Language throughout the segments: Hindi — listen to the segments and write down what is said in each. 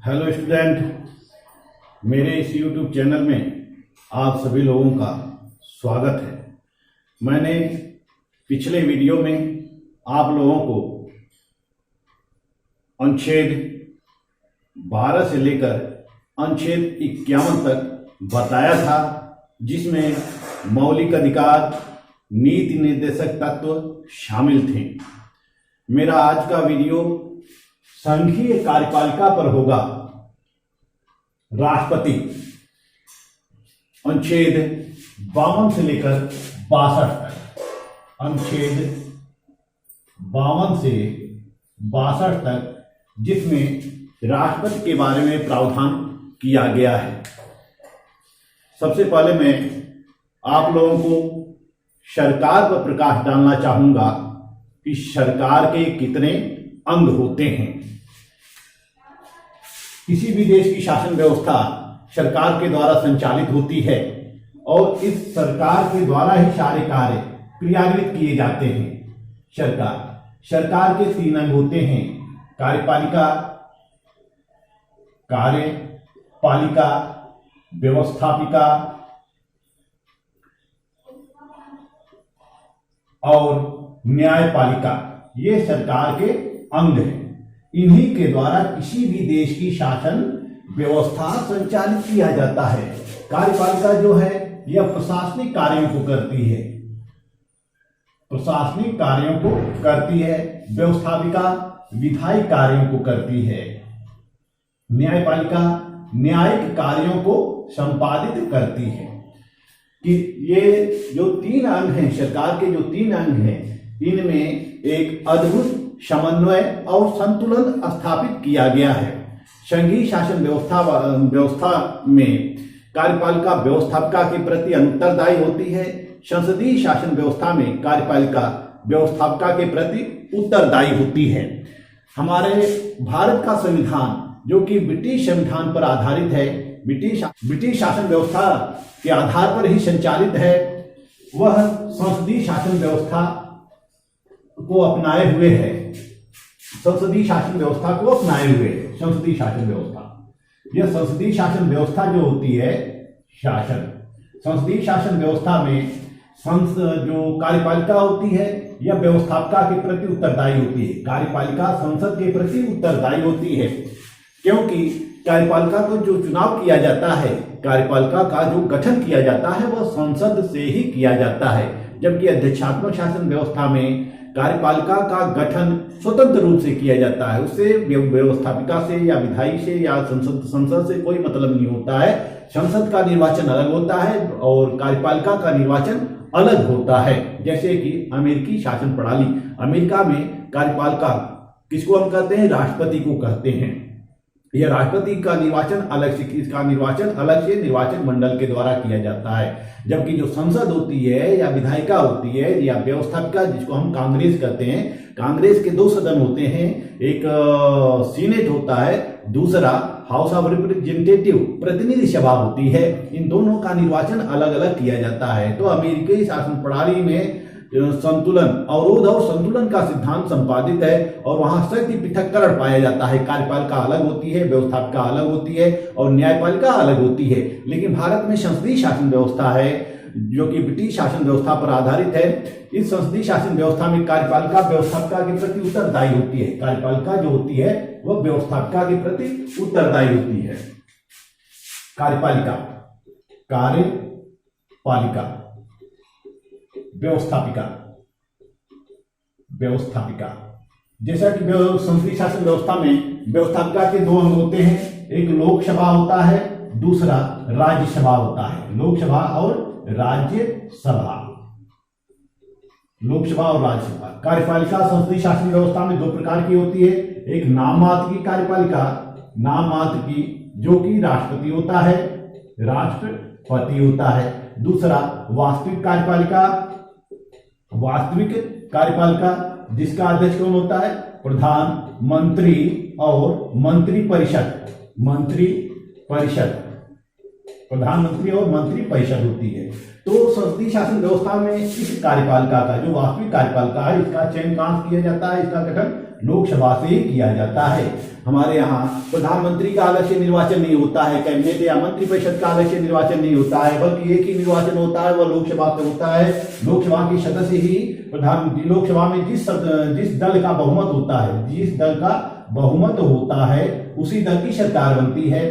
हेलो स्टूडेंट, मेरे इस YouTube चैनल में आप सभी लोगों का स्वागत है। मैंने पिछले वीडियो में आप लोगों को अनुच्छेद 12 से लेकर अनुच्छेद 51 तक बताया था, जिसमें मौलिक अधिकार, नीति निर्देशक तत्व शामिल थे। मेरा आज का वीडियो संघीय कार्यपालिका पर होगा। राष्ट्रपति अनुच्छेद 52 से लेकर 62 तक, अनुच्छेद 52 से 62 तक, जिसमें राष्ट्रपति के बारे में प्रावधान किया गया है। सबसे पहले मैं आप लोगों को सरकार पर प्रकाश डालना चाहूंगा कि सरकार के कितने अंग होते हैं। किसी भी देश की शासन व्यवस्था सरकार के द्वारा संचालित होती है और इस सरकार के द्वारा ही सारे कार्य क्रियान्वित किए जाते हैं। सरकार के 3 अंग होते हैं: कार्यपालिका, कार्यपालिका, व्यवस्थापिका और न्यायपालिका। ये सरकार के अंग हैं। इन्हीं के द्वारा किसी भी देश की शासन व्यवस्था संचालित किया जाता है। कार्यपालिका जो है यह प्रशासनिक कार्यों को करती है, व्यवस्थापिका विधायी कार्यों को करती है, न्यायपालिका न्यायिक कार्यों को संपादित करती है। कि ये जो 3 अंग हैं, सरकार के जो 3 अंग हैं, इनमें एक अद्भुत समन्वय और संतुलन स्थापित किया गया है। संघीय शासन व्यवस्था में कार्यपालिका व्यवस्थापिका के प्रति अनुत्तरदायी होती है। संसदीय शासन व्यवस्था में कार्यपालिका व्यवस्थापिका के प्रति उत्तरदायी होती है। हमारे भारत का संविधान, जो कि ब्रिटिश संविधान पर आधारित है, ब्रिटिश शासन व्यवस्था के आधार पर ही संचालित है, वह संसदीय शासन व्यवस्था को अपनाए हुए है। संसदीय शासन व्यवस्था यह संसदीय शासन व्यवस्था जो होती है, संसदीय शासन व्यवस्था में जो कार्यपालिका होती है यह व्यवस्थापिका के प्रति उत्तरदायी होती है। कार्यपालिका संसद के प्रति उत्तरदायी होती है, क्योंकि कार्यपालिका को जो चुनाव किया जाता है, कार्यपालिका का जो गठन किया जाता है, वह संसद से ही किया जाता है। जबकि अध्यक्षात्मक शासन व्यवस्था में कार्यपालिका का गठन स्वतंत्र रूप से किया जाता है। उससे व्यवस्थापिका से या विधायी से या संसद से कोई मतलब नहीं होता है। संसद का निर्वाचन अलग होता है और कार्यपालिका का निर्वाचन अलग होता है। जैसे कि अमेरिकी शासन प्रणाली, अमेरिका में कार्यपालिका किसको हम कहते हैं? राष्ट्रपति को कहते हैं। यह राष्ट्रपति का निर्वाचन अलग से, इसका निर्वाचन अलग से निर्वाचन मंडल के द्वारा किया जाता है। जबकि जो संसद होती है या विधायिका होती है या व्यवस्थापिका, जिसको हम कांग्रेस कहते हैं, कांग्रेस के 2 सदन होते हैं। एक सीनेट होता है, दूसरा हाउस ऑफ रिप्रेजेंटेटिव प्रतिनिधि सभा होती है। इन दोनों का निर्वाचन अलग अलग किया जाता है। तो अमेरिकी शासन प्रणाली में संतुलन, अवरोध और संतुलन का सिद्धांत संपादित है और वहां शक्ति पृथक्करण पाया जाता है। कार्यपालिका अलग होती है, व्यवस्थापिका अलग होती है और न्यायपालिका अलग होती है। लेकिन भारत में संसदीय शासन व्यवस्था है, जो कि ब्रिटिश शासन व्यवस्था पर आधारित है। इस संसदीय शासन व्यवस्था में कार्यपालिका व्यवस्थापिका के प्रति उत्तरदायी होती है। कार्यपालिका जो होती है वह व्यवस्थापिका के प्रति उत्तरदायी होती है। कार्यपालिका, व्यवस्थापिका जैसा कि संसदीय शासन व्यवस्था में व्यवस्थापिका के 2 अंग होते हैं। एक लोकसभा होता है, दूसरा राज्यसभा होता है। लोकसभा और राज्यसभा। कार्यपालिका संसदीय शासन व्यवस्था में 2 प्रकार की होती है। एक नाम मात्र की कार्यपालिका, जो कि राष्ट्रपति होता है। दूसरा वास्तविक कार्यपालिका, जिसका अध्यक्ष कौन होता है? प्रधानमंत्री और मंत्रिपरिषद होती है। तो संसदीय शासन व्यवस्था में इस कार्यपालिका का, जो वास्तविक कार्यपालिका है, इसका चयन कहां किया जाता है, इसका गठन लोकसभा से ही किया जाता है। हमारे यहाँ प्रधानमंत्री का अलग से निर्वाचन नहीं होता है, कैबिनेट या मंत्रिपरिषद का अलग से निर्वाचन नहीं होता है, बल्कि एक ही निर्वाचन होता है, वह लोकसभा से होता है। लोकसभा के सदस्य ही प्रधानमंत्री, लोकसभा में जिस दल का बहुमत होता है, जिस दल का बहुमत होता है उसी दल की सरकार बनती है।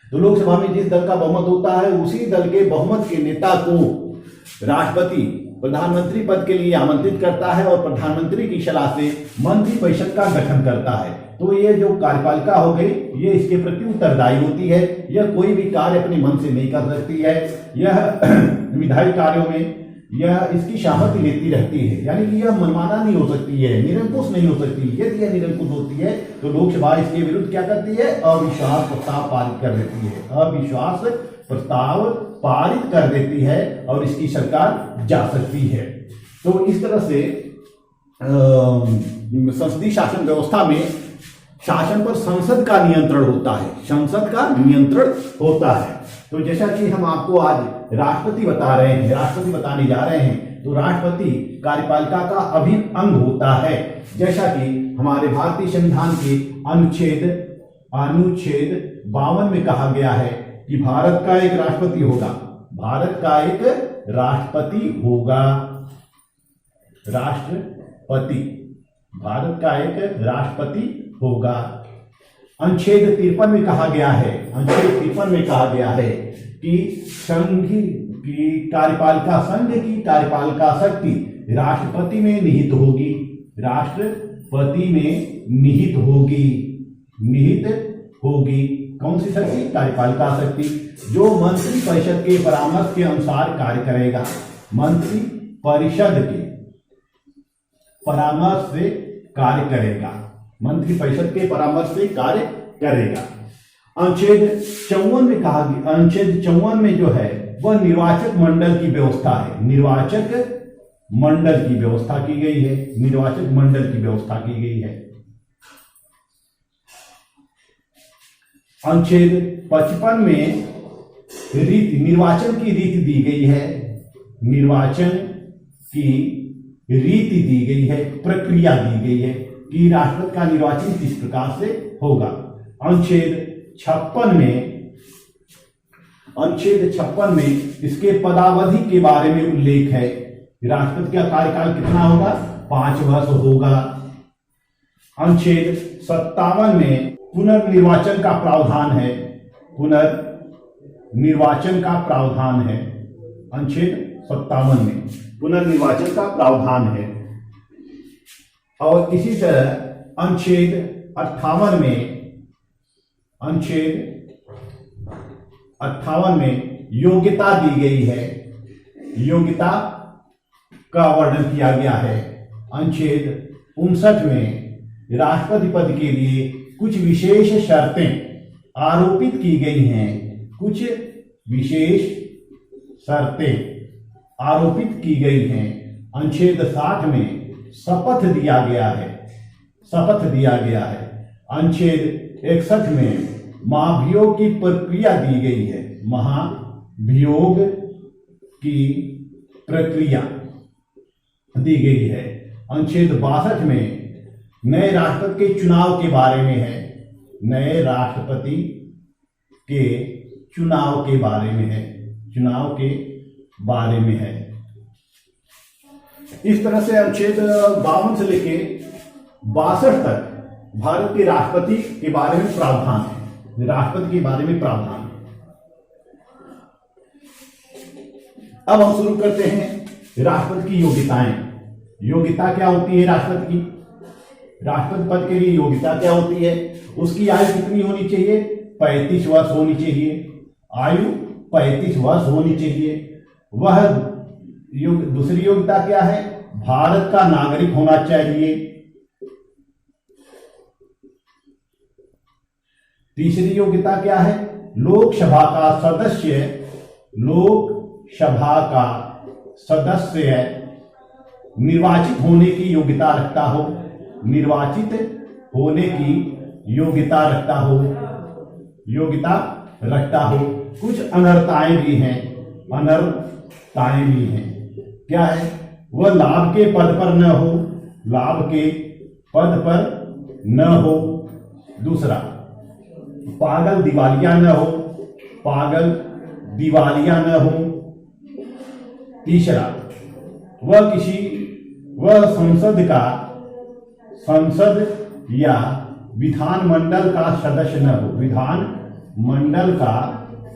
तो लोकसभा में जिस दल का बहुमत होता है उसी दल के बहुमत के नेता को राष्ट्रपति प्रधानमंत्री पद के लिए आमंत्रित करता है और प्रधानमंत्री की सलाह से मंत्रिपरिषद का गठन करता है। तो ये जो कार्यपालिका हो गई, ये इसके प्रति उत्तरदायी होती है। यह कोई भी कार्य अपने मन से नहीं कर सकती है। यह विधायी कार्यों में यह इसकी सहमति लेती रहती है, यानी कि यह मनमाना नहीं हो सकती है, निरंकुश नहीं हो सकती। यदि यह निरंकुश होती है तो लोकसभा इसके विरुद्ध क्या करती है? अविश्वास प्रस्ताव पारित कर देती है। अविश्वास प्रस्ताव पारित कर देती है और इसकी सरकार जा सकती है। तो इस तरह से संसदीय शासन व्यवस्था में शासन पर संसद का नियंत्रण होता है, संसद का नियंत्रण होता है। तो जैसा कि हम आपको आज राष्ट्रपति बता रहे हैं, राष्ट्रपति बताने जा रहे हैं, तो राष्ट्रपति कार्यपालिका का अभिन्न अंग होता है। जैसा कि हमारे भारतीय संविधान के अनुच्छेद 52 में कहा गया है कि भारत का एक राष्ट्रपति होगा, भारत का एक राष्ट्रपति होगा, राष्ट्रपति, भारत का एक राष्ट्रपति होगा। अनुच्छेद 53 में कहा गया है, अनुच्छेद 53 में कहा गया है कि संघ की कार्यपालिका, संघ की कार्यपालिका शक्ति राष्ट्रपति में निहित होगी, राष्ट्रपति में निहित होगी, निहित होगी। कौन सी शक्ति? कार्यपालिका शक्ति, जो मंत्री परिषद के परामर्श के अनुसार कार्य करेगा, मंत्री परिषद के परामर्श से कार्य करेगा, मंत्री परिषद के परामर्श से कार्य करेगा। अनुच्छेद 54 में कहा गया, अनुच्छेद 54 में जो है वह निर्वाचक मंडल की व्यवस्था है, निर्वाचक मंडल की व्यवस्था की गई है, निर्वाचक मंडल की व्यवस्था की गई है। अनुच्छेद 55 में रीति, निर्वाचन की रीति दी गई है, निर्वाचन की रीति दी गई है, प्रक्रिया दी गई है कि राष्ट्रपति का निर्वाचन किस प्रकार से होगा। अनुच्छेद 56 में इसके पदावधि के बारे में उल्लेख है। राष्ट्रपति का कार्यकाल कितना होगा? 5 वर्ष होगा। अनुच्छेद 57 में पुनर्निर्वाचन का प्रावधान है, पुनर्निर्वाचन का प्रावधान है। अनुच्छेद 57 में पुनर्निर्वाचन का प्रावधान है। और इसी तरह अनुच्छेद 58 में योग्यता दी गई है, योग्यता का वर्णन किया गया है। अनुच्छेद 59 में राष्ट्रपति पद के लिए कुछ विशेष शर्तें आरोपित की गई हैं, कुछ विशेष शर्तें आरोपित की गई हैं। अनुच्छेद 60 में शपथ दिया गया है, शपथ दिया गया है। अनुच्छेद 61 में महाभियोग की प्रक्रिया दी गई है, महाभियोग की प्रक्रिया दी गई है। अनुच्छेद 62 में नए राष्ट्रपति के चुनाव के बारे में है, नए राष्ट्रपति के चुनाव के बारे में है, चुनाव के बारे में है। इस तरह से अनुच्छेद 52 से लेके 62 तक भारत के राष्ट्रपति के बारे में प्रावधान है, राष्ट्रपति के बारे में प्रावधान है। अब हम शुरू करते हैं राष्ट्रपति की योग्यताएं। योग्यता क्या होती है राष्ट्रपति की? राष्ट्रपति पद के लिए योग्यता क्या होती है? उसकी आयु कितनी होनी चाहिए? 35 वर्ष होनी चाहिए, आयु 35 वर्ष होनी चाहिए। वह दूसरी योग्यता क्या है? भारत का नागरिक होना चाहिए। तीसरी योग्यता क्या है? लोकसभा का सदस्य, लोकसभा का सदस्य निर्वाचित होने की योग्यता रखता हो, निर्वाचित होने की योग्यता रखता हो, योग्यता रखता हो। कुछ अनर्हताएं भी हैं, अनर्हताएं भी हैं। क्या है? वह लाभ के पद पर न हो, लाभ के पद पर न हो। दूसरा, पागल दिवालिया न हो, पागल दिवालिया न हो। तीसरा, वह संसद या विधानमंडल का सदस्य न हो, विधानमंडल का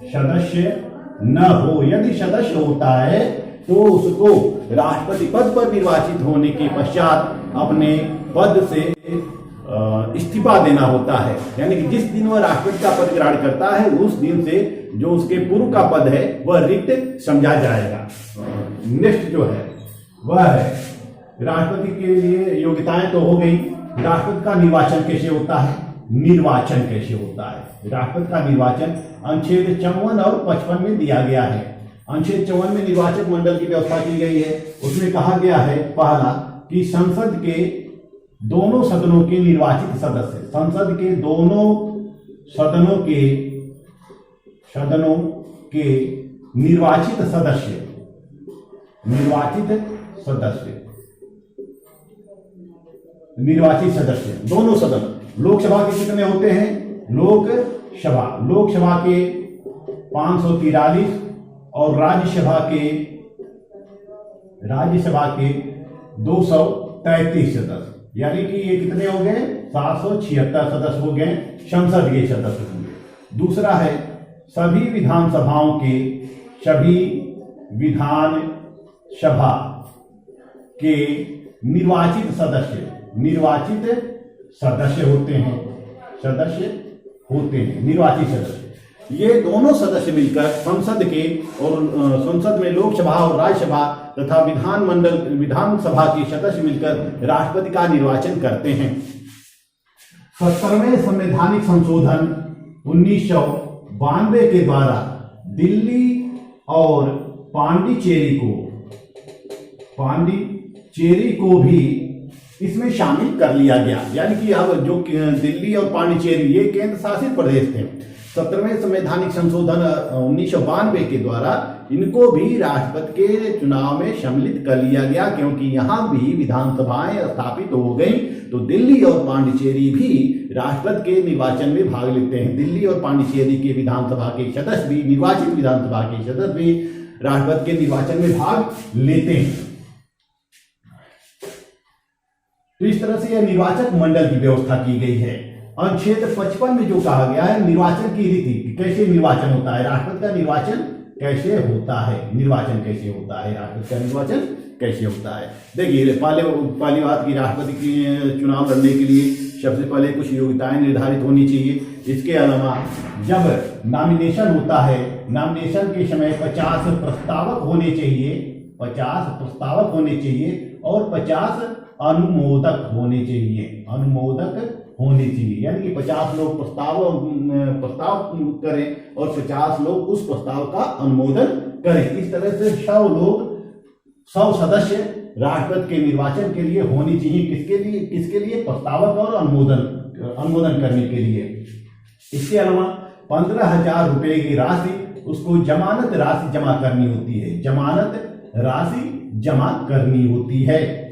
सदस्य न हो। यदि सदस्य होता है तो उसको राष्ट्रपति पद पर निर्वाचित होने के पश्चात अपने पद से इस्तीफा देना होता है। यानी कि जिस दिन वह राष्ट्रपति का पद ग्रहण करता है उस दिन से जो उसके पूर्व का पद है वह रिक्त समझा जाएगा। नेक्स्ट जो है वह है राष्ट्रपति के लिए योग्यताएं तो हो गई। राष्ट्रपति का निर्वाचन कैसे होता है? निर्वाचन कैसे होता है? राष्ट्रपति का निर्वाचन अनुच्छेद 54 और 55 में दिया गया है। अनुच्छेद 54 में निर्वाचक मंडल की व्यवस्था की गई है। उसमें कहा गया है पहला कि संसद के दोनों सदनों के निर्वाचित सदस्य, संसद के दोनों सदनों के निर्वाचित सदस्य दोनों सदन, लोकसभा के कितने होते हैं? लोकसभा के 543 और राज्यसभा के 233 सदस्य, यानी कि ये कितने हो गए? 776 सदस्य हो गए, संसद के सदस्य होंगे। दूसरा है सभी विधानसभा के निर्वाचित सदस्य होते हैं, निर्वाचित सदस्य। ये दोनों सदस्य मिलकर संसद में लोकसभा और राज्यसभा तथा विधानसभा के सदस्य मिलकर राष्ट्रपति का निर्वाचन करते हैं। 70वें संवैधानिक संशोधन 1992 के द्वारा दिल्ली और पांडिचेरी को भी इसमें शामिल कर लिया गया। यानी कि अब जो दिल्ली और पांडिचेरी ये केंद्र शासित प्रदेश थे, 70वें संवैधानिक संशोधन 1992 के द्वारा इनको भी राष्ट्रपति के चुनाव में सम्मिलित कर लिया गया, क्योंकि यहाँ भी विधानसभाएं स्थापित हो गई तो दिल्ली और पांडिचेरी भी राष्ट्रपति के निर्वाचन में भाग लेते हैं। दिल्ली और पांडिचेरी के विधानसभा के सदस्य भी, निर्वाचित विधानसभा के सदस्य भी राष्ट्रपति के निर्वाचन में भाग लेते हैं। तो इस तरह से यह निर्वाचक मंडल की व्यवस्था की गई है। अनुच्छेद 55 में जो कहा गया है निर्वाचन की रीति, कैसे निर्वाचन होता है, राष्ट्रपति का निर्वाचन कैसे होता है, राष्ट्रपति का निर्वाचन कैसे होता है। देखिए पहली बात की राष्ट्रपति की चुनाव लड़ने के लिए सबसे पहले कुछ योग्यताएं निर्धारित होनी चाहिए। इसके अलावा जब नॉमिनेशन होता है, नॉमिनेशन के समय 50 प्रस्तावक होने चाहिए और 50 अनुमोदक होने चाहिए। यानी कि 50 लोग प्रस्ताव करें और 50 लोग उस प्रस्ताव का अनुमोदन करें। इस तरह से 100 सदस्य राष्ट्रपति के निर्वाचन के लिए होनी चाहिए। किसके लिए? प्रस्तावक और अनुमोदन करने के लिए। इसके अलावा 15,000 रुपए की राशि उसको जमानत राशि जमा करनी होती है।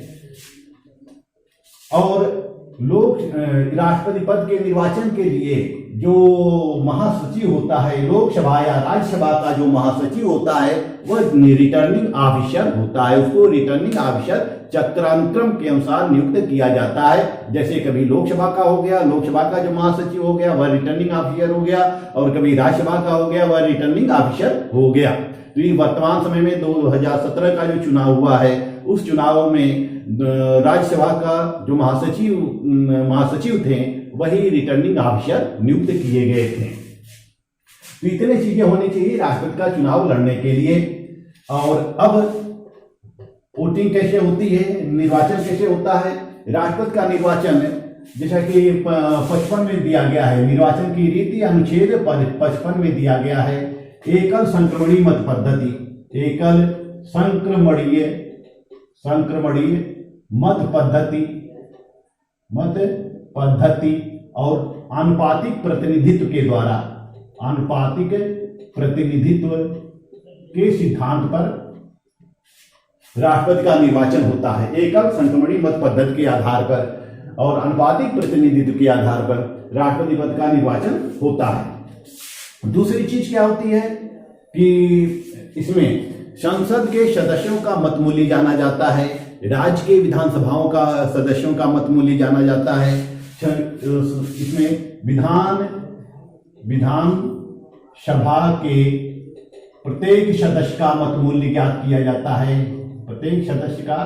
और राष्ट्रपति पद के निर्वाचन के लिए जो महासचिव होता है, लोकसभा या राज्यसभा का जो महासचिव होता है वह रिटर्निंग ऑफिसर होता है। उसको रिटर्निंग ऑफिसर चक्रानुक्रम के अनुसार नियुक्त किया जाता है। जैसे कभी लोकसभा का हो गया, लोकसभा का जो महासचिव हो गया वह रिटर्निंग ऑफिसर हो गया, और कभी राज्यसभा का हो गया वह रिटर्निंग ऑफिसर हो गया। तो ये वर्तमान समय में 2017 का जो चुनाव हुआ है उस चुनाव में राज्यसभा का जो महासचिव थे वही रिटर्निंग ऑफिसर नियुक्त किए गए थे। तो इतने चीजें होनी चाहिए राष्ट्रपति का चुनाव लड़ने के लिए। और अब वोटिंग कैसे होती है, निर्वाचन कैसे होता है? राष्ट्रपति का निर्वाचन जैसा कि 55 में दिया गया है, निर्वाचन की रीति अनुच्छेद 55 में दिया गया है। एकल संक्रमणीय मत पद्धति और आनुपातिक प्रतिनिधित्व के सिद्धांत पर राष्ट्रपति का निर्वाचन होता है। एकल संक्रमणीय मत पद्धति के आधार पर और आनुपातिक प्रतिनिधित्व के आधार पर राष्ट्रपति पद का निर्वाचन होता है। दूसरी चीज क्या होती है कि इसमें संसद के सदस्यों का मत मूल्य जाना जाता है, राज्य के विधानसभाओं का सदस्यों का मत मूल्य जाना जाता है। इसमें विधान सभा के प्रत्येक सदस्य का मत मूल्य ज्ञात किया जाता है। प्रत्येक सदस्य का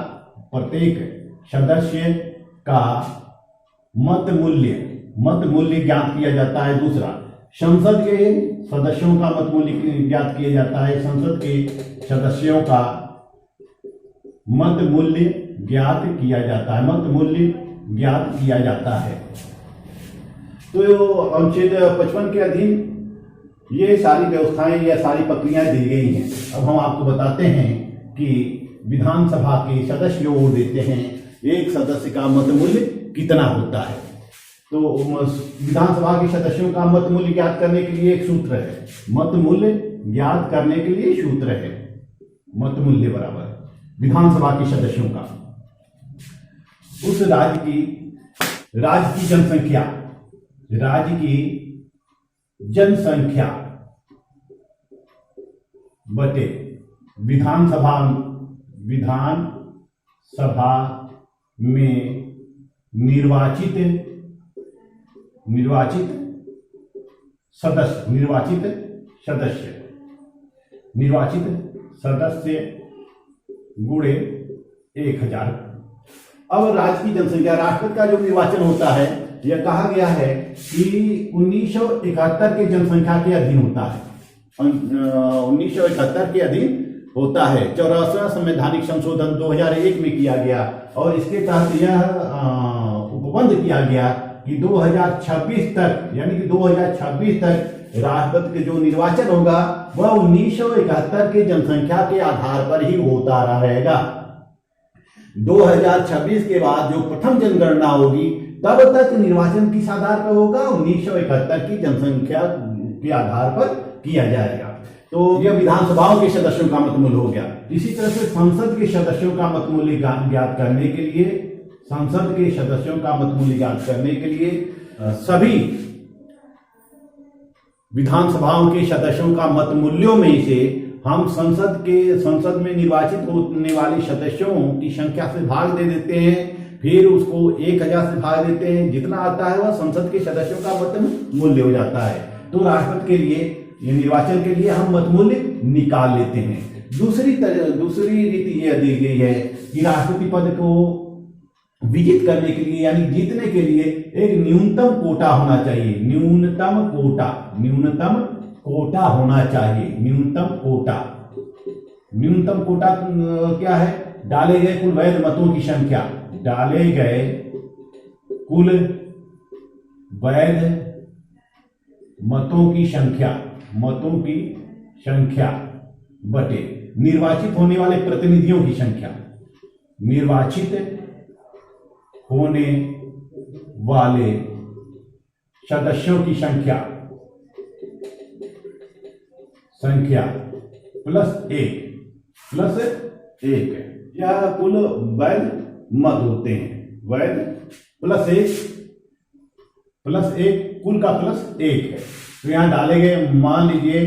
मत मूल्य ज्ञात किया जाता है। दूसरा, संसद के सदस्यों का मत मूल्य ज्ञात किया जाता है। संसद के सदस्यों का मत मूल्य ज्ञात किया जाता है। मत मूल्य ज्ञात किया जाता है। तो अनुच्छेद 55 के अधीन ये सारी व्यवस्थाएं या सारी प्रक्रियाएं दी गई हैं। अब हम आपको बताते हैं कि विधानसभा के सदस्य जो वोट देते हैं, एक सदस्य का मत मूल्य कितना होता है। तो विधानसभा के सदस्यों का मत मूल्य ज्ञात करने के लिए एक सूत्र है। मत मूल्य ज्ञात करने के लिए सूत्र है, मत मूल्य बराबर विधानसभा के सदस्यों का उस राज्य की जनसंख्या बटे विधानसभा में निर्वाचित सदस्य गुणे 1000। अब राज्य की जनसंख्या, राष्ट्रपति का जो निर्वाचन होता है, यह कहा गया है कि 1971 के जनसंख्या के अधीन होता है। 1971 के अधीन होता है। 84वां संवैधानिक संशोधन 2001 में किया गया और इसके तहत यह उपबंध किया गया कि 2026 तक, यानी कि 2026 तक राष्ट्रपति का जो निर्वाचन होगा वह 1971 के जनसंख्या के आधार पर ही होता रहेगा। 2026 के बाद जो प्रथम जनगणना होगी तब तक निर्वाचन किस आधार पर होगा, 1971 की जनसंख्या के आधार पर किया जाएगा। तो यह विधानसभाओं के सदस्यों का मत मूल्य हो गया। इसी तरह से संसद के सदस्यों का मत मूल्य ज्ञात करने के लिए, सभी विधानसभाओं के सदस्यों का मत मूल्यों में से हम संसद में निर्वाचित होने वाले सदस्यों की संख्या से भाग दे देते हैं, फिर उसको 1000 से भाग देते हैं। जितना आता है वह संसद के सदस्यों का मत मूल्य हो जाता है। तो राष्ट्रपति के लिए, निर्वाचन के लिए हम मत मूल्य निकाल लेते हैं। दूसरी रीति यह दी गई है कि राष्ट्रपति पद को विजित करने के लिए, यानी जीतने के लिए एक न्यूनतम कोटा होना चाहिए। न्यूनतम कोटा होना चाहिए। न्यूनतम कोटा क्या है? डाले गए कुल वैध मतों की संख्या, मतों की संख्या बटे निर्वाचित होने वाले प्रतिनिधियों की संख्या, निर्वाचित होने वाले सदस्यों की संख्या प्लस एक यह कुल वैध मत होते हैं। वैध प्लस एक कुल का प्लस 1 है। तो यहां डाले गए, मान लीजिए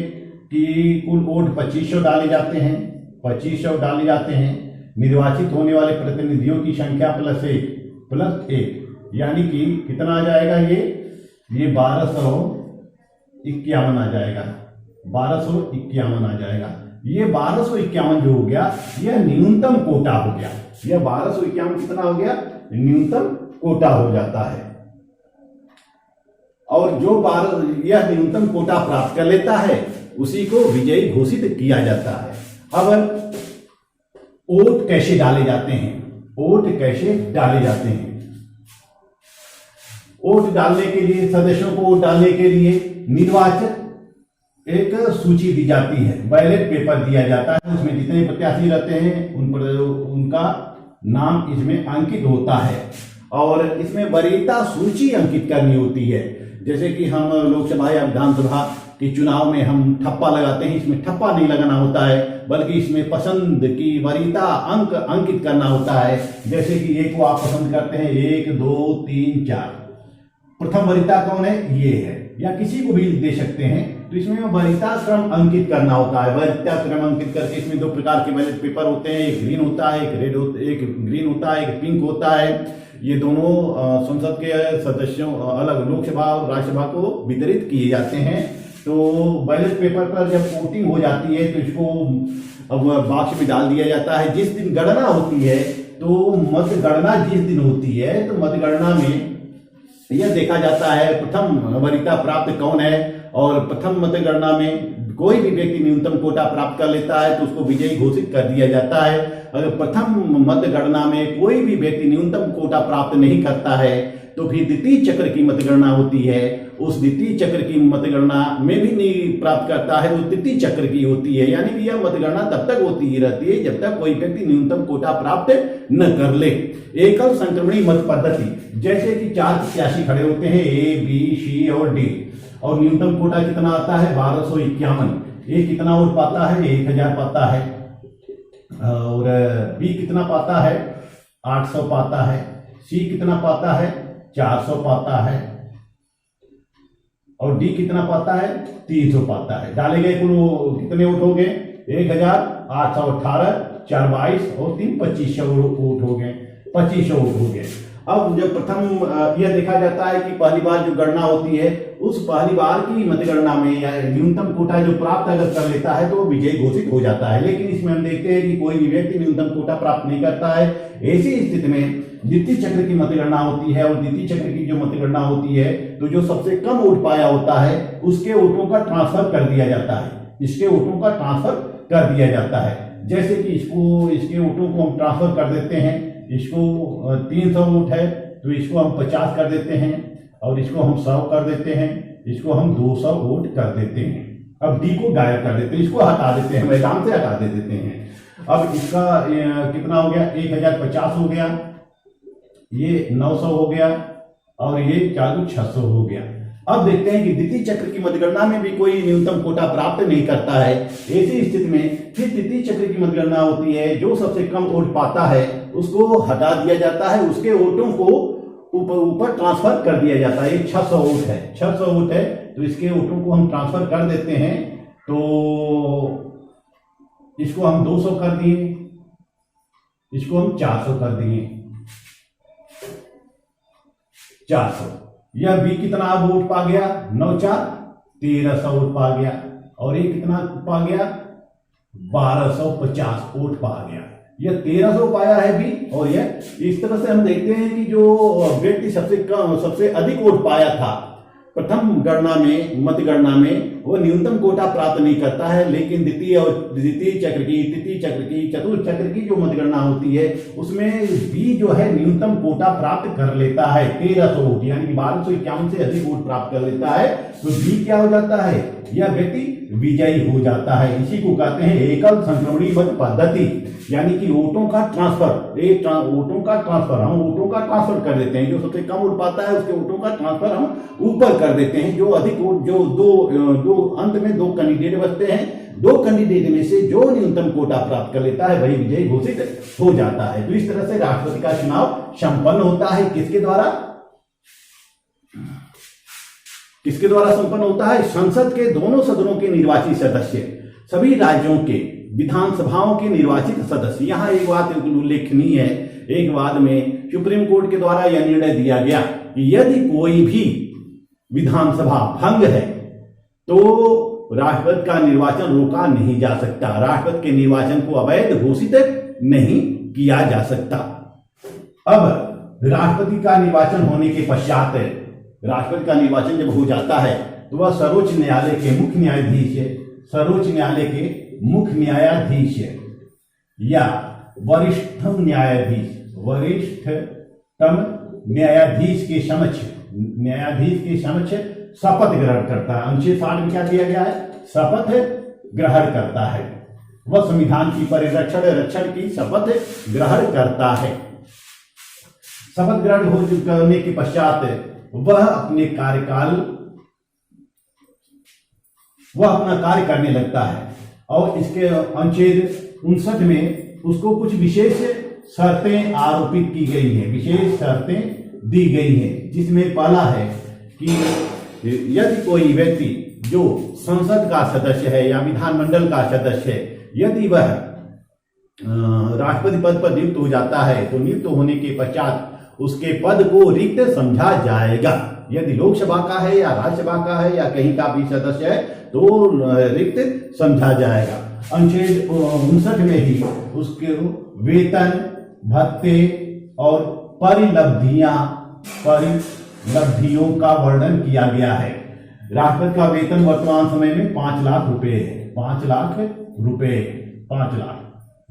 कि कुल वोट 2500 डाले जाते हैं। निर्वाचित होने वाले प्रतिनिधियों की संख्या प्लस एक, यानी कि कितना आ जाएगा? ये 1251 आ जाएगा। 1251 आ जाएगा। ये 1251 जो हो गया, यह न्यूनतम कोटा हो गया। यह 1251 कितना हो गया? न्यूनतम कोटा हो जाता है। और जो यह न्यूनतम कोटा प्राप्त कर लेता है उसी को विजयी घोषित किया जाता है। अब वोट कैसे डाले जाते हैं? वोट डालने के लिए, सदस्यों को वोट डालने के लिए निर्वाचक एक सूची दी जाती है, बैलेट पेपर दिया जाता है। उसमें जितने प्रत्याशी रहते हैं उन पर उनका नाम इसमें अंकित होता है और इसमें वरीयता सूची अंकित करनी होती है। जैसे कि हम लोकसभा या विधानसभा के चुनाव में हम ठप्पा लगाते हैं, इसमें ठप्पा नहीं लगाना होता है। बल्कि इसमें पसंद की वरीयता अंक अंकित करना होता है। जैसे कि ए को आप पसंद करते हैं, 1 2 3 4, प्रथम वरीयता कौन है, ये है, या किसी को भी दे सकते हैं। तो इसमें वरीयता क्रम अंकित करना होता है। वरीयता क्रम अंकित करके इसमें 2 प्रकार के बैलेट पेपर होते हैं, एक ग्रीन होता है, एक रेड होता है, एक ग्रीन होता है, एक पिंक होता है। ये दोनों संसद के सदस्यों अलग लोकसभा और राज्यसभा को वितरित किए जाते हैं। तो बैलेट पेपर पर जब वोटिंग हो जाती है तो इसको अब बॉक्स में डाल दिया जाता है। जिस दिन गणना होती है, तो मतगणना जिस दिन होती है, तो मतगणना में यह देखा जाता है प्रथम वरीयता प्राप्त कौन है, और प्रथम मतगणना में कोई भी व्यक्ति न्यूनतम कोटा प्राप्त कर लेता है तो उसको विजयी घोषित कर दिया जाता है। अगर प्रथम मतगणना में कोई भी व्यक्ति न्यूनतम कोटा प्राप्त नहीं करता है तो फिर द्वितीय चक्र की मतगणना होती है। उस द्वितीय चक्र की मतगणना में भी नहीं प्राप्त करता है तो तृतीय चक्र की होती है। यानी कि यह मतगणना तब तक होती ही रहती है जब तक कोई व्यक्ति न्यूनतम कोटा प्राप्त न कर ले। एकल संक्रमणी मत पद्धति, जैसे कि 4 प्रत्याशी खड़े होते हैं, ए बी सी और डी, और न्यूनतम कोटा कितना आता है, 1251। ए कितना वोट पाता है, 1000 पाता है, और बी कितना पाता है, 800 पाता है, सी कितना पाता है, 400 पाता है, और डी कितना पाता है, 300 पाता है। डाले गए कुल कितने वोट हो गए, 1818, 4 22 और 3 2500 वोट हो गए, 2500 वोट हो गए। अब जब प्रथम यह देखा जाता है कि पहली बार जो गणना होती है, उस पहली बार की मतगणना में या न्यूनतम कोटा जो प्राप्त अगर कर लेता है तो वो विजयी घोषित हो जाता है। लेकिन इसमें हम देखते हैं कि कोई भी व्यक्ति न्यूनतम कोटा प्राप्त नहीं करता है। ऐसी स्थिति में द्वितीय चक्र की मतगणना होती है, और द्वितीय चक्र की जो मतगणना होती है तो जो सबसे कम वोट पाया होता है उसके वोटों का ट्रांसफर कर दिया जाता है, इसके वोटों का ट्रांसफर कर दिया जाता है। जैसे कि इसके वोटों को हम ट्रांसफर कर देते हैं, इसको 300 वोट है तो इसको हम 50 कर देते हैं, और इसको हम 100 कर देते हैं, इसको हम 200 वोट कर देते हैं। अब डी को गायब कर देते हैं, इसको हटा देते हैं, मैदान से हटा देते हैं। अब इसका कितना हो गया, 1050 हो गया, ये 900 हो गया, और ये 600 हो गया। अब देखते हैं कि द्वितीय चक्र की मतगणना में भी कोई न्यूनतम कोटा प्राप्त नहीं करता है। ऐसी स्थिति में फिर तृतीय चक्र की मतगणना होती है। जो सबसे कम वोट पाता है उसको हटा दिया जाता है, उसके वोटों को ऊपर ट्रांसफर कर दिया जाता है। ये 600 वोट है, 600 वोट है तो इसके वोटों को हम ट्रांसफर कर देते हैं। तो इसको हम 200 कर दिए, इसको हम 400 कर दिए, 400। यह बी कितना वोट पा गया, 9 4 1300 वोट पा गया, और ये कितना पा गया, 1250 वोट पा गया। यह 1300 पाया है बी, और यह इस तरह से हम देखते हैं कि जो व्यक्ति सबसे अधिक वोट पाया था प्रथम गणना में, मतगणना में, वो न्यूनतम कोटा प्राप्त नहीं करता है। लेकिन द्वितीय चक्र की, तृतीय चक्र की, चतुर्थ चक्र की जो मतगणना होती है उसमें बी जो है न्यूनतम कोटा प्राप्त कर लेता है, 1300 वोट, यानी कि 1251 से अधिक वोट प्राप्त कर लेता है। तो बी क्या हो जाता है, यह व्यक्ति विजयी हो जाता है। इसी को कहते हैं एकल संक्रमणी मत पद्धति, यानी कि वोटों का ट्रांसफर, वोटों का ट्रांसफर, हम वोटों का ट्रांसफर कर देते हैं। जो सबसे कम वोट पाता है उसके वोटों का ट्रांसफर हम ऊपर कर देते हैं। जो अधिक वोट, जो दो अंत में 2 कैंडिडेट बचते हैं, 2 कैंडिडेट में से जो न्यूनतम कोटा प्राप्त कर लेता है वही विजयी घोषित हो जाता है। तो इस तरह से राष्ट्रपति का चुनाव संपन्न होता है। किसके द्वारा संपन्न होता है, संसद के दोनों सदनों के निर्वाचित सदस्य, सभी राज्यों के विधानसभाओं के निर्वाचित सदस्य। यहाँ एक बात उल्लेखनीय है, एक बाद में सुप्रीम कोर्ट के द्वारा यह निर्णय दिया गया कि यदि कोई भी विधानसभा भंग है तो राष्ट्रपति का निर्वाचन रोका नहीं जा सकता, राष्ट्रपति के निर्वाचन को अवैध घोषित नहीं किया जा सकता। अब राष्ट्रपति का निर्वाचन होने के पश्चात, राष्ट्रपति का निर्वाचन जब हो जाता है तो वह सर्वोच्च न्यायालय के मुख्य न्यायाधीश, सर्वोच्च न्यायालय के मुख्य न्यायाधीश या वरिष्ठतम न्यायाधीश के समक्ष शपथ ग्रहण करता है। अनुच्छेद 60 में क्या दिया गया है, शपथ ग्रहण करता है। वह संविधान की रक्षण की शपथ ग्रहण करता है। शपथ ग्रहण करने के पश्चात वह अपना कार्य करने लगता है, और इसके अनुच्छेद 59 में उसको कुछ विशेष शर्तें आरोपित की गई हैं, विशेष शर्तें दी गई हैं, जिसमें पहला है कि यदि कोई व्यक्ति जो संसद का सदस्य है या विधानमंडल का सदस्य है, यदि वह राष्ट्रपति पद पर नियुक्त हो जाता है तो नियुक्त होने के पश्चात उसके पद को रिक्त समझा जाएगा। यदि लोकसभा का है या राज्यसभा का है या कहीं का भी सदस्य है तो रिक्त समझा जाएगा। अनुच्छेद 59 में ही उसके वेतन, भत्ते और परिलब्धियों का वर्णन किया गया है। राष्ट्रपति का वेतन वर्तमान समय में 5 लाख रुपए है। 5 लाख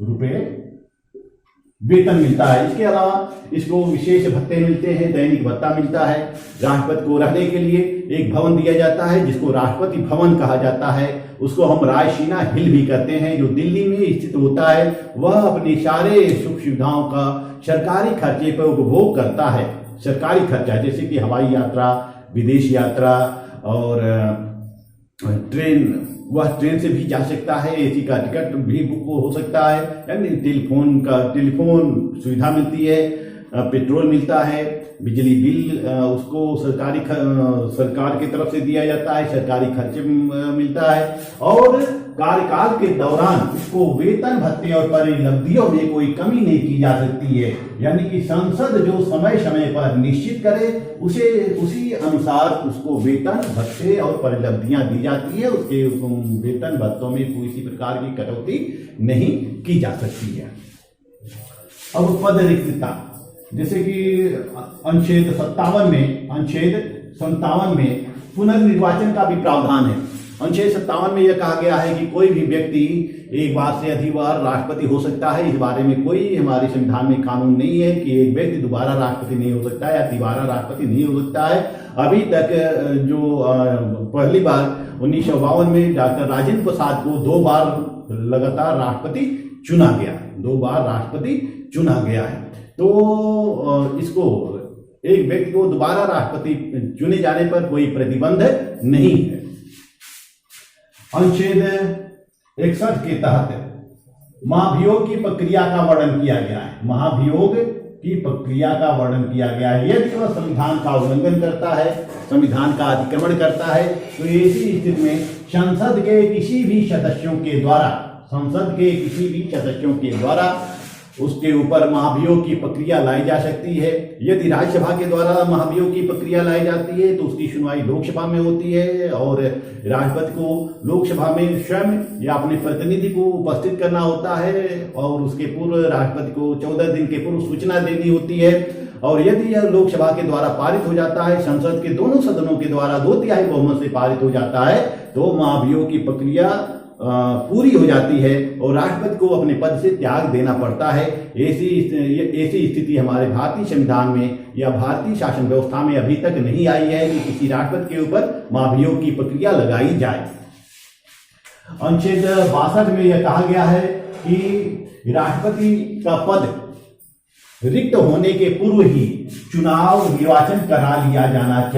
रुपए वेतन मिलता है। इसके अलावा इसको विशेष भत्ते मिलते हैं, दैनिक भत्ता मिलता है। राष्ट्रपति को रहने के लिए एक भवन दिया जाता है जिसको राष्ट्रपति भवन कहा जाता है। उसको हम रायसीना हिल भी कहते हैं, जो दिल्ली में स्थित होता है। वह अपनी सारे सुख सुविधाओं का सरकारी खर्चे पर उपभोग करता है। सरकारी खर्चा जैसे कि हवाई यात्रा, विदेश यात्रा और ट्रेन, वह ट्रेन से भी जा सकता है, एसी का टिकट भी बुक हो सकता है, यानी टेलीफोन सुविधा मिलती है, पेट्रोल मिलता है, बिजली बिल उसको सरकार की तरफ से दिया जाता है, सरकारी खर्चे मिलता है। और कार्यकाल के दौरान उसको वेतन, भत्ते और परिलब्धियों में कोई कमी नहीं की जा सकती है। यानी कि संसद जो समय समय पर निश्चित करे उसी अनुसार उसको वेतन, भत्ते और परिलब्धियां दी जाती है। उसके वेतन भत्तों में किसी प्रकार की कटौती नहीं की जा सकती है। अब पद रिक्तता, जैसे कि अनुच्छेद 57 में पुनर्निर्वाचन का भी प्रावधान है। अनुच्छेद 57 में यह कहा गया है कि कोई भी व्यक्ति एक बार से अधिक बार राष्ट्रपति हो सकता है। इस बारे में कोई हमारे संविधान में कानून नहीं है कि एक व्यक्ति दोबारा राष्ट्रपति नहीं हो सकता है या तिबारा राष्ट्रपति नहीं हो सकता है। अभी तक जो पहली बार 1952 में डॉक्टर राजेंद्र प्रसाद को 2 बार लगातार राष्ट्रपति चुना गया है। तो इसको एक व्यक्ति को दोबारा राष्ट्रपति चुने जाने पर कोई प्रतिबंध नहीं है। अनुच्छेद 61 के तहत महाभियोग की प्रक्रिया का वर्णन किया गया है। महाभियोग की प्रक्रिया का वर्णन किया गया है। यदि वह संविधान का उल्लंघन करता है, संविधान का अतिक्रमण करता है, तो ऐसी स्थिति में संसद के किसी भी सदस्यों के द्वारा उसके ऊपर महाभियोग की प्रक्रिया लाई जा सकती है। यदि राज्यसभा के द्वारा महाभियोग की प्रक्रिया लाई जाती है तो उसकी सुनवाई लोकसभा में होती है और राष्ट्रपति को लोकसभा में स्वयं या अपने प्रतिनिधि को उपस्थित करना होता है और उसके पूर्व राष्ट्रपति को 14 दिन के पूर्व सूचना देनी होती है। और यदि यह लोकसभा के द्वारा पारित हो जाता है, संसद के दोनों सदनों के द्वारा 2/3 बहुमत से पारित हो जाता है, तो महाभियोग की प्रक्रिया पूरी हो जाती है और राष्ट्रपति को अपने पद से त्याग देना पड़ता है। ऐसी स्थिति हमारे भारतीय संविधान में या भारतीय शासन व्यवस्था में अभी तक नहीं आई है कि किसी राष्ट्रपति के ऊपर महाभियोग की प्रक्रिया लगाई जाए। अनुच्छेद 62 में यह कहा गया है कि राष्ट्रपति का पद रिक्त होने के पूर्व ही निर्वाचन करा लिया जाना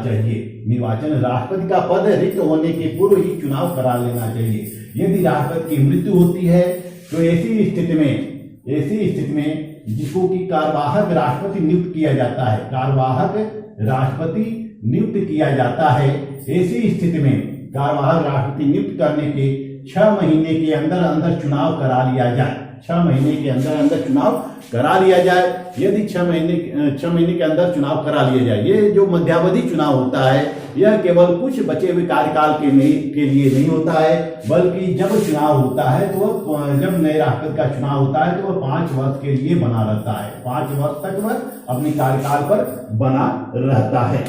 चाहिए। राष्ट्रपति का पद रिक्त होने के पूर्व ही चुनाव करा लेना चाहिए। यदि राष्ट्रपति की मृत्यु होती है तो ऐसी स्थिति में जिसको कि कार्यवाहक राष्ट्रपति नियुक्त किया जाता है, ऐसी स्थिति में कार्यवाहक राष्ट्रपति नियुक्त करने के 6 महीने के अंदर चुनाव करा लिया जाए। 6 महीने के अंदर चुनाव करा लिया जाए। यदि 6 महीने के अंदर चुनाव करा लिया जाए, ये जो मध्यावधि चुनाव होता है यह केवल कुछ बचे हुए कार्यकाल के लिए नहीं होता है, बल्कि जब चुनाव होता है तो जब नए राष्ट्रपति का चुनाव होता है तो वह 5 वर्ष के लिए बना रहता है। 5 वर्ष तक वह अपने कार्यकाल पर बना रहता है।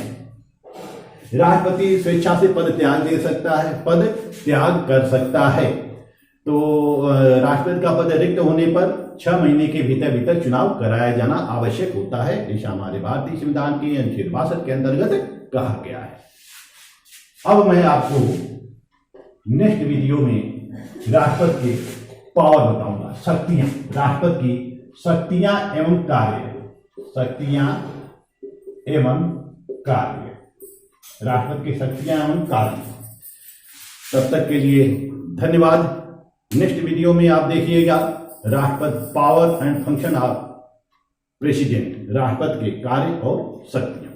राष्ट्रपति स्वेच्छा से पद त्याग कर सकता है। तो राष्ट्रपति का पद रिक्त होने पर 6 महीने के भीतर चुनाव कराया जाना आवश्यक होता है। ऐसा हमारे भारतीय संविधान के अनुच्छेद 62 के अंतर्गत कहा गया है। अब मैं आपको नेक्स्ट वीडियो में राष्ट्रपति के पावर बताऊंगा, शक्तियां, राष्ट्रपति की शक्तियां एवं कार्य, राष्ट्रपति की शक्तियां एवं कार्य। तब तक के लिए धन्यवाद। नेक्स्ट वीडियो में आप देखिएगा राष्ट्रपति power and function of president, राष्ट्रपति के कार्य और शक्तियां।